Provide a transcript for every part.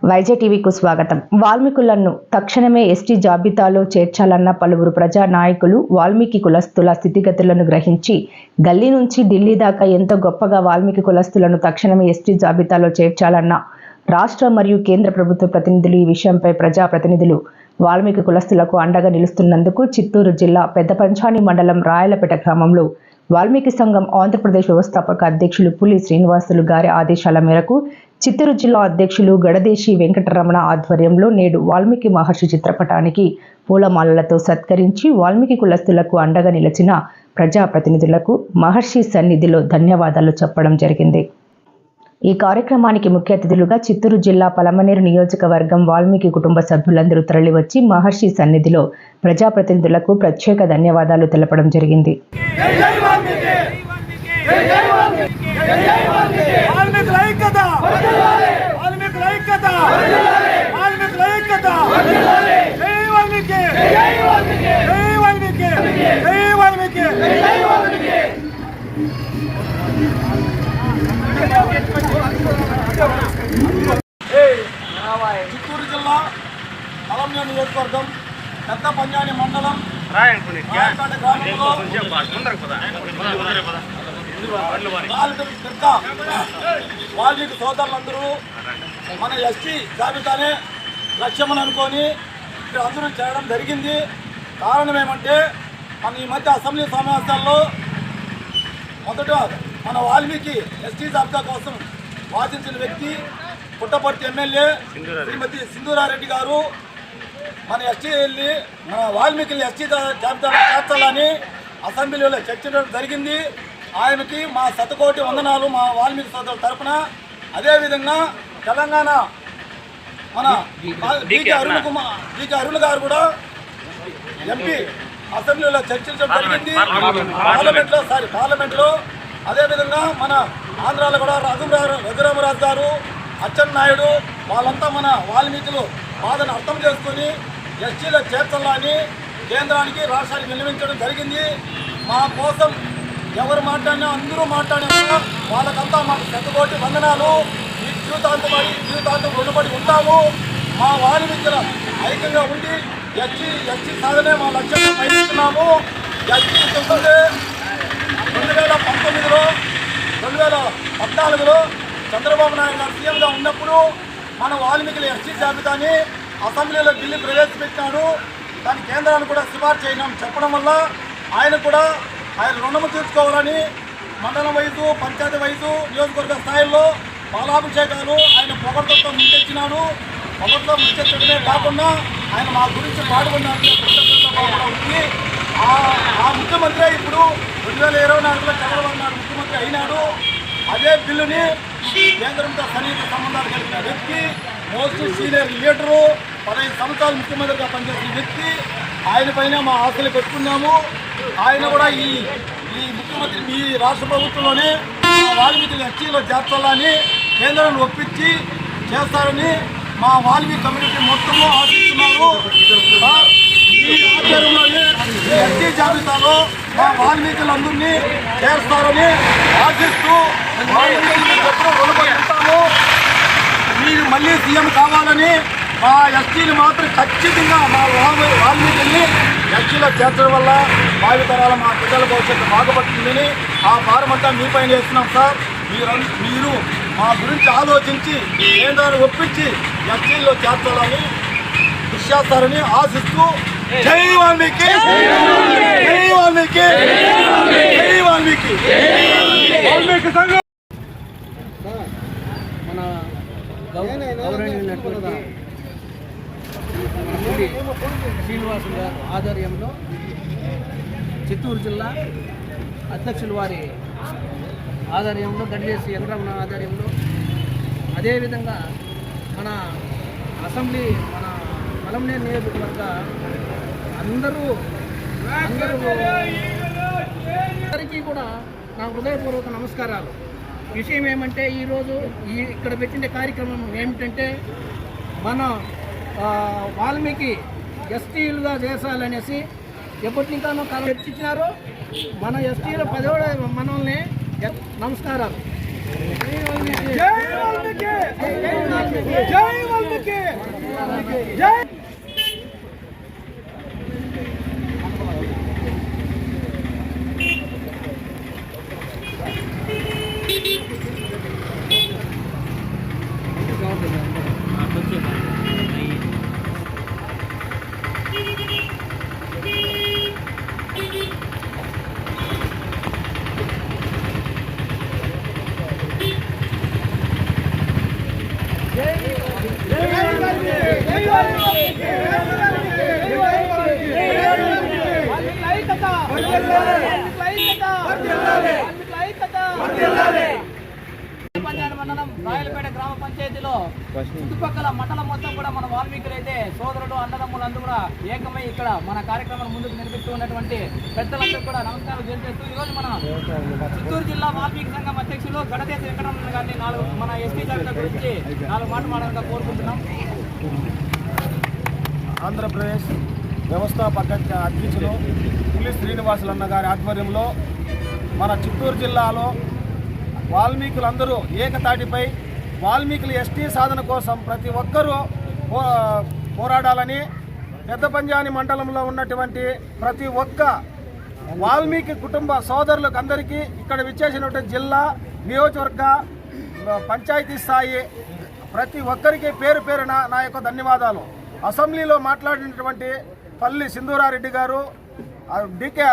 Yj టీవీకు స్వాగతం. వాల్మీకులను తక్షణమే ST జాబితాలో చేర్చాలన్న పలువురు ప్రజా నాయకులు వాల్మీకి కులస్తుల స్థితిగతులను గ్రహించి గల్లీ నుంచి ఢిల్లీ దాకా ఎంతో గొప్పగా వాల్మీకి కులస్తులను తక్షణమే ఎస్టీ జాబితాలో చేర్చాలన్న రాష్ట్ర మరియు కేంద్ర ప్రభుత్వ ప్రతినిధులు ఈ విషయంపై ప్రజా ప్రతినిధులు వాల్మీకి కులస్తులకు అండగా నిలుస్తున్నందుకు చిత్తూరు జిల్లా పెద్దపంచాని మండలం రాయలపేట గ్రామంలో వాల్మీకి సంఘం ఆంధ్రప్రదేశ్ వ్యవస్థాపక అధ్యక్షులు పులి శ్రీనివాసులు గారి ఆదేశాల మేరకు చిత్తూరు జిల్లా అధ్యక్షులు గడదేశి వెంకటరమణ ఆధ్వర్యంలో నేడు వాల్మీకి మహర్షి చిత్రపటానికి పూలమాలలతో సత్కరించి వాల్మీకి కులస్తులకు అండగా నిలిచిన ప్రజాప్రతినిధులకు మహర్షి సన్నిధిలో ధన్యవాదాలు చెప్పడం జరిగింది. ఈ కార్యక్రమానికి ముఖ్య అతిథులుగా చిత్తూరు జిల్లా పలమనేరు నియోజకవర్గం వాల్మీకి కుటుంబ సభ్యులందరూ తరలివచ్చి మహర్షి సన్నిధిలో ప్రజాప్రతినిధులకు ప్రత్యేక ధన్యవాదాలు తెలపడం జరిగింది. చిత్తూరు జిల్లా పలమనేరు నియోజకవర్గం పెద్దపంచాని మండలం రాయలపేట గ్రామంలో వాల్మీకి సోదరులందరూ మన ఎస్టీ జాబితానే లక్ష్యమని అనుకొని ఇక్కడ అందరూ చేయడం జరిగింది. కారణం ఏమంటే మన ఈ మధ్య అసెంబ్లీ సమావేశాల్లో మొదట మన వాల్మీకి ఎస్టీ జాబితా కోసం వాదించిన వ్యక్తి పుట్టపర్తి ఎమ్మెల్యే శ్రీమతి సింధూరారెడ్డి గారు మన వాల్మీకి ఎస్టీ జాబితాలో చేర్చాలని అసెంబ్లీలో చర్చించడం జరిగింది. ఆయనకి మా శతకోటి వందనాలు మా వాల్మీకి సోదరుల తరఫున. అదేవిధంగా తెలంగాణ మన డీకే అరుణ్ గారు కూడా ఎంపీ అసెంబ్లీలో చర్చించడం జరిగింది పార్లమెంట్లో. అదేవిధంగా మన ఆంధ్రాలో కూడా రఘురామరాజు గారు, అచ్చెన్నాయుడు వాళ్ళంతా మన వాల్మీకులు బాధను అర్థం చేసుకొని ఎస్టీలో చేర్చాలని కేంద్రానికి రాష్ట్రానికి విన్నవించడం జరిగింది. మా కోసం ఎవరు మాట్లాడినా అందరూ మాట్లాడినా వాళ్ళకంతా మాకు శతకోటి వందనాలు. ఈ జీవితాంతం రుణపడి ఉంటాము. మా వాల్మీకుల ఐక్యంగా ఉండి ఎస్టీ సాధనే మా లక్ష్యంగా పయనిస్తున్నాము. ఎస్టీ 2014లో చంద్రబాబు నాయుడు గారు సీఎంగా ఉన్నప్పుడు మన వాల్మీకుల ఎస్టీ జాబితాని అసెంబ్లీలో ఢిల్లీ ప్రవేశపెట్టినాడు. దాని కేంద్రాన్ని కూడా సిఫార్సు చేయడం చెప్పడం వల్ల ఆయన రుణము తీర్చుకోవాలని మండలం వైపు, పంచాయతీ వైపు, నియోజకవర్గ స్థాయిలో పాలాభిషేకాలు ఆయన పొగడ్తలతో ముంచెచ్చినాడు. పొగడ్తలో ముంచెచ్చడమే కాకుండా ఆయన మా గురించి పాడుకున్నారని ఉంది. ఆ ముఖ్యమంత్రి ఇప్పుడు 2024లో చంద్రబాబు నాయుడు ముఖ్యమంత్రి అయినాడు. అదే బిల్లుని కేంద్రంతో సన్నిహిత సంబంధాలు కలిగిన వ్యక్తి, మోస్ట్ సీనియర్ లీడరు, 15 సంవత్సరాలు ముఖ్యమంత్రిగా పనిచేసిన వ్యక్తి. ఆయన పైన మా ఆశలు పెట్టుకున్నాము. ఆయన కూడా ఈ ముఖ్యమంత్రి ఈ రాష్ట్ర ప్రభుత్వంలోనే వాల్మీకి ఎస్టీలో చేర్చాలని కేంద్రాన్ని ఒప్పించి చేస్తారని మా వాల్మీకి కమ్యూనిటీ మొత్తము ఆశిస్తున్నారు. ఈ ఆధ్వర్యంలోనే ఎస్టీ జాబితాలో మా వాల్మీకులందరినీ చేస్తారని ఆశిస్తూ ఎప్పుడూ రుణపడి ఉంటాము. మీరు మళ్ళీ సీఎం కావాలని మా ఎస్టీని మాత్రం ఖచ్చితంగా మా వాల్మీకుల్ని ఎస్టీలో చేర్చడం వల్ల భావితరాల మా పిల్లల భవిష్యత్తు బాగుపడుతుందని ఆ భారమంతా మీ పైన చేస్తున్నాం సార్. మీరు మా గురించి ఆలోచించి కేంద్రాన్ని ఒప్పించి ఎస్టీలో చేర్చాలని కృషి చేస్తారని ఆశిస్తూ జై వాల్మీకి, జై వాల్మీకి, జై వాల్మీకి. వాల్మీకి సంఘం మన గౌరవనీయులైనటువంటి శ్రీనివాసులు గారి ఆధ్వర్యంలో చిత్తూరు జిల్లా అధ్యక్షులు వారి ఆధ్వర్యంలో, గడిచేసి వెంకటరమణ ఆధ్వర్యంలో, అదేవిధంగా మన అసెంబ్లీ మన పలమనేరు నియోజకవర్గ అందరికీ కూడా నా హృదయపూర్వక నమస్కారాలు. విషయం ఏమంటే ఈరోజు ఇక్కడ పెట్టిన కార్యక్రమం ఏమిటంటే మన వాల్మీకి ఎస్టీలుగా చేసాలనేసి ఎప్పటికానో చర్చించినారు. మన ఎస్టీల 10వ మనల్ని నమస్కారాలు. జై వాల్మీకి, జై వాల్మీకి, జై వాల్మీకి. మండలం రాయలపేట గ్రామ పంచాయతీలో చుట్టుపక్కల మండలం మొత్తం కూడా మన వాల్మీకులు అయితే సోదరులు అన్నదమ్ములు అందరూ కూడా ఏకమై ఇక్కడ మన కార్యక్రమం ముందుకు నడిపిస్తూ ఉన్నటువంటి పెద్దలందరూ కూడా నమస్కారం తెలియజేస్తూ ఈరోజు మన చిత్తూరు జిల్లా వాల్మీకి సంఘం అధ్యక్షులు గడదేశ వెంకటరమణ గారిని మన ఎస్టీ జాబితా గురించి 4 మాటలు మాట్లాడాలని కోరుకుంటున్నాం. ఆంధ్రప్రదేశ్ వ్యవస్థాపక అధ్యక్షులు పులి శ్రీనివాసులన్న గారి ఆధ్వర్యంలో మన చిత్తూరు జిల్లాలో వాల్మీకులందరూ ఏకతాటిపై వాల్మీకుల ఎస్టీ సాధన కోసం ప్రతి ఒక్కరూ పోరాడాలని పెద్ద పంజాని మండలంలో ఉన్నటువంటి ప్రతి ఒక్క వాల్మీకి కుటుంబ సోదరులకు అందరికీ ఇక్కడ విచ్చేసినటువంటి జిల్లా నియోజకవర్గ పంచాయతీ స్థాయి ప్రతి ఒక్కరికి పేరు పేరున నా యొక్క ధన్యవాదాలు. అసెంబ్లీలో మాట్లాడినటువంటి పల్లి సింధూరారెడ్డి గారు, డికే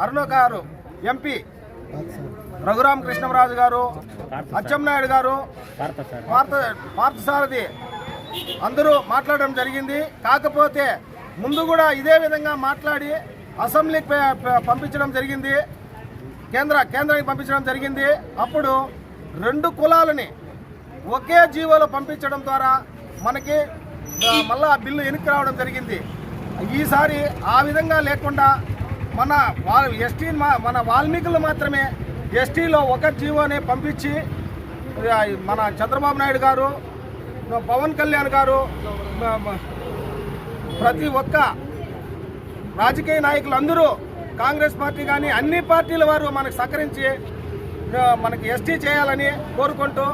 అరుణ గారు, ఎంపీ రఘురామ కృష్ణరాజు గారు, అచ్చెన్నాయుడు గారు, పార్థసారథి అందరూ మాట్లాడడం జరిగింది. కాకపోతే ముందు కూడా ఇదే విధంగా మాట్లాడి అసెంబ్లీకి పంపించడం జరిగింది, కేంద్రానికి పంపించడం జరిగింది. అప్పుడు 2 కులాలని ఒకే జీవోలో పంపించడం ద్వారా మనకి మళ్ళా బిల్లు వెనక్కి రావడం జరిగింది. ఈసారి ఆ విధంగా లేకుండా మన వాల్మీకులు మాత్రమే ఎస్టీలో ఒక జీవోని పంపించి మన చంద్రబాబు నాయుడు గారు, పవన్ కళ్యాణ్ గారు, ప్రతి ఒక్క రాజకీయ నాయకులు అందరూ కాంగ్రెస్ పార్టీ కానీ అన్ని పార్టీల వారు మనకు సహకరించి మనకి ఎస్టీ చేయాలని కోరుకుంటూ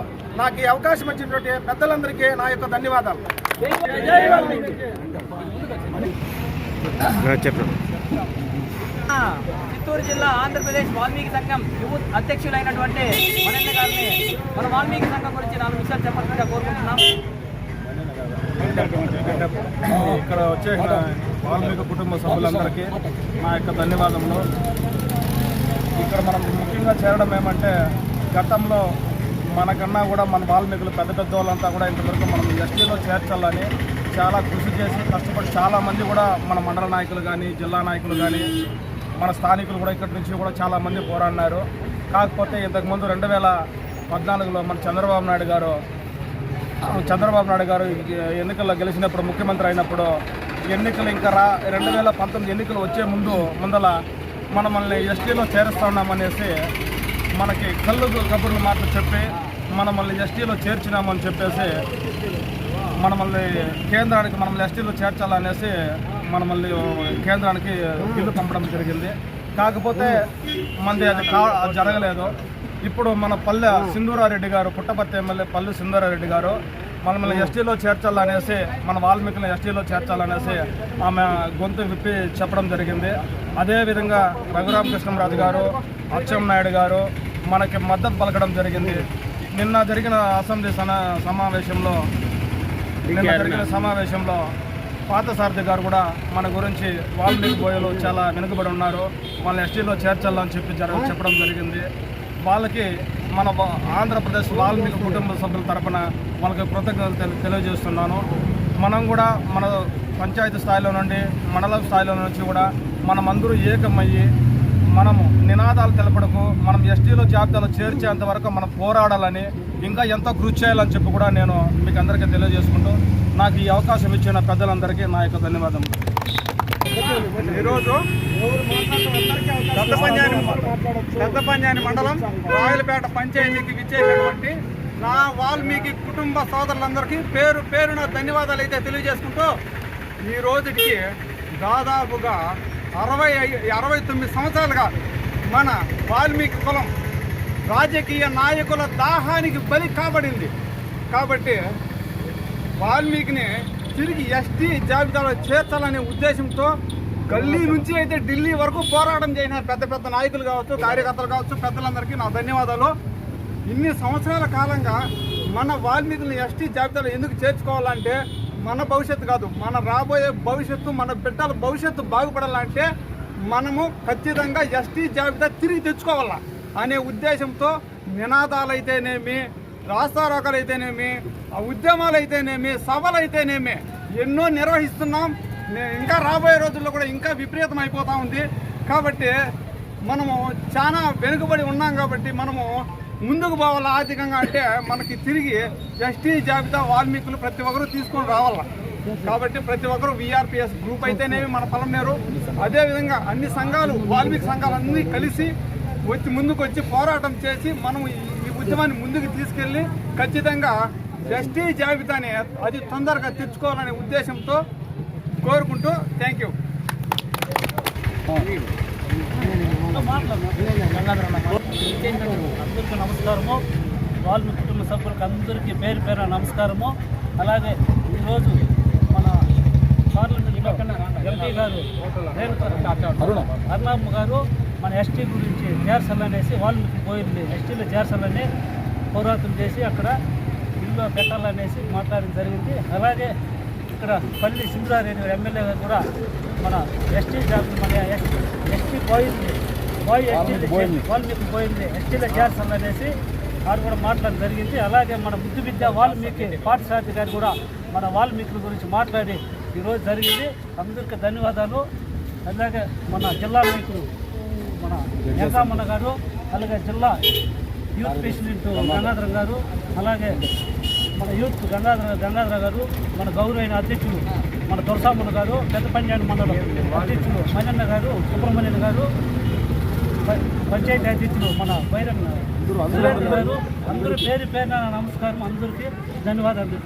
నాకు ఈ అవకాశం ఇచ్చినటువంటి పెద్దలందరికీ నా యొక్క ధన్యవాదాలు. చిత్తూరు జిల్లా ఆంధ్రప్రదేశ్ వాల్మీకి సంఘం యువ అధ్యక్షులైనటువంటి మనన్న గారిని మన వాల్మీకి సంఘం గురించి 4 విషయాలు చెప్పాల్సిందిగా కోరుకుంటున్నాం. ఇక్కడ వచ్చే వాల్మీకి కుటుంబ సభ్యులందరికీ నా యొక్క ధన్యవాదములు. ఇక్కడ మనం ముఖ్యంగా చేరడం ఏమంటే గతంలో మనకన్నా కూడా మన వాల్మీకులు పెద్ద వాళ్ళంతా కూడా ఇంతవరకు మనం ఎస్టీలో చేర్చాలని చాలా కృషి చేసి కష్టపడి చాలామంది కూడా మన మండల నాయకులు కానీ జిల్లా నాయకులు కానీ మన స్థానికులు కూడా ఇక్కడి నుంచి కూడా చాలామంది పోరాడినారు. కాకపోతే ఇంతకుముందు 2014లో మన చంద్రబాబు నాయుడు గారు ఎన్నికల్లో గెలిచినప్పుడు ముఖ్యమంత్రి అయినప్పుడు ఎన్నికలు ఇంకా 2019 ఎన్నికలు వచ్చే ముందల మనల్ని ఎస్టీలో చేరుస్తా ఉన్నామనేసి మనకి కబుర్లు మాటలు చెప్పి మనల్ని ఎస్టీలో చేర్చినామని చెప్పేసి మనల్ని కేంద్రానికి మనల్ని ఎస్టీలో చేర్చాలనేసి మనల్ని కేంద్రానికి బిల్లు పంపడం జరిగింది. కాకపోతే మనది అది జరగలేదు. ఇప్పుడు మన పల్లె సింధూరారెడ్డి గారు, పుట్టపర్తి ఎమ్మెల్యే పల్లె సింధూరారెడ్డి గారు మనల్ని ఎస్టీలో చేర్చాలనేసి, మన వాల్మీకులను ఎస్టీలో చేర్చాలనేసి ఆమె గొంతు విప్పి చెప్పడం జరిగింది. అదేవిధంగా రఘురామ కృష్ణరాజు గారు, అచ్చెన్నాయుడు గారు మనకి మద్దతు పలకడం జరిగింది. నిన్న జరిగిన అసెంబ్లీ సమావేశంలో పార్థసారథి గారు కూడా మన గురించి వాల్మీకి బోయలు చాలా వెనుకబడి ఉన్నారు, వాళ్ళని ఎస్టీలో చేర్చాలని చెప్పడం జరిగింది. వాళ్ళకి మన ఆంధ్రప్రదేశ్ వాల్మీకి కుటుంబ సభ్యుల తరపున వాళ్ళకి కృతజ్ఞతలు తెలియజేస్తున్నాను. మనం కూడా మన పంచాయతీ స్థాయిలో నుండి మండల స్థాయిలో నుంచి కూడా మనమందరూ ఏకమయ్యి మనము నినాదాలు తెలపడకు, మనం ఎస్టీలో జాబితాలో చేర్చేంత వరకు మనం పోరాడాలని, ఇంకా ఎంతో కృషి చేయాలని చెప్పి కూడా నేను మీకు అందరికీ తెలియజేసుకుంటూ నాకు ఈ అవకాశం ఇచ్చిన పెద్దలందరికీ నా యొక్క ధన్యవాదములు. ఈరోజు పెద్దపంజాని మండలం రాయలపేట పంచాయతీకి విచ్చేసినటువంటి నా వాల్మీకి కుటుంబ సోదరులందరికీ పేరున ధన్యవాదాలు అయితే తెలియజేసుకుంటూ, ఈ రోజుకి దాదాపుగా 69 సంవత్సరాలుగా మన వాల్మీకి కులం రాజకీయ నాయకుల దాహానికి బలి కాబడింది. కాబట్టి వాల్మీకిని తిరిగి ఎస్టీ జాబితాలో చేర్చాలనే ఉద్దేశంతో గల్లీ నుంచి అయితే ఢిల్లీ వరకు పోరాటం చేసిన పెద్ద పెద్ద నాయకులు కావచ్చు, కార్యకర్తలు కావచ్చు, పెద్దలందరికీ నా ధన్యవాదాలు. ఇన్ని సంవత్సరాల కాలంగా మన వాల్మీకులను ఎస్టీ జాబితాలో ఎందుకు చేర్చుకోవాలంటే మన భవిష్యత్తు కాదు, మన రాబోయే భవిష్యత్తు, మన బిడ్డల భవిష్యత్తు బాగుపడాలంటే మనము ఖచ్చితంగా ఎస్టీ జాబితా తిరిగి తెచ్చుకోవాలా అనే ఉద్దేశంతో నినాదాలైతేనేమి, రాస్తారోకలైతేనేమి, ఉద్యమాలైతేనేమి, సభలైతేనేమి ఎన్నో నిర్వహిస్తున్నాం. ఇంకా రాబోయే రోజుల్లో కూడా ఇంకా విపరీతం అయిపోతూ ఉంది. కాబట్టి మనము చాలా వెనుకబడి ఉన్నాం. కాబట్టి మనము ముందుకు పోవాలి ఆర్థికంగా. అంటే మనకి తిరిగి ఎస్టీ జాబితా వాల్మీకులు ప్రతి ఒక్కరూ తీసుకొని రావాల. కాబట్టి ప్రతి ఒక్కరు విఆర్పిఎస్ గ్రూప్ అయితేనేమి మన పలమనేరు, అదేవిధంగా అన్ని సంఘాలు, వాల్మీకి సంఘాలన్నీ కలిసి ముందుకు వచ్చి పోరాటం చేసి మనం ఈ ఉద్యమాన్ని ముందుకు తీసుకెళ్ళి ఖచ్చితంగా ఎస్టీ జాబితాని అది తొందరగా తెచ్చుకోవాలనే ఉద్దేశంతో కోరుకుంటూ థ్యాంక్ యూ. అందరికీ నమస్కారము. వాల్మీకి కుటుంబ సభ్యులకు అందరికీ పేరు పేరు నమస్కారము. అలాగే ఈరోజు మన పార్లమెంట్లో ఎంపీ గారు అరుణమ్మ గారు మన ఎస్టీ గురించి చేర్చాలనేసి, వాల్మీకి పోయింది ఎస్టీలో చేర్చాలని పోరాటం చేసి అక్కడ ఇల్లు పెట్టాలనేసి మాట్లాడడం జరిగింది. అలాగే ఇక్కడ పల్లి సింధురారెడ్డి ఎమ్మెల్యే గారు కూడా మన ఎస్టీ జాబ్ మన ఎస్టీ పోయింది వాల్మీకి పోయింది ఎస్టీలో చేర్చాలనేసి వారు కూడా మాట్లాడడం జరిగింది. అలాగే మన బుద్ధి విద్య వాల్మీకి పాఠశాల గారు కూడా మన వాల్మీకుల గురించి మాట్లాడి ఈరోజు జరిగింది. అందరికీ ధన్యవాదాలు. అలాగే మన జిల్లా నాయకులు మన జగమన్న గారు, అలాగే జిల్లా యూత్ ప్రెసిడెంట్ గంగాధరం గారు, అలాగే మన యూత్ గంగాధర గారు, మన గౌరవైన అధ్యక్షులు మన దొరసామన్న గారు, పెద్ద పంచాయతీ మండలం అధ్యక్షులు మణన్న గారు, సుబ్రహ్మణ్యం గారు, పంచాయతీ అధ్యక్షులు మన బైరన్ గారు, అందరూ పేరు పేరున నమస్కారం. అందరికీ ధన్యవాదాలు.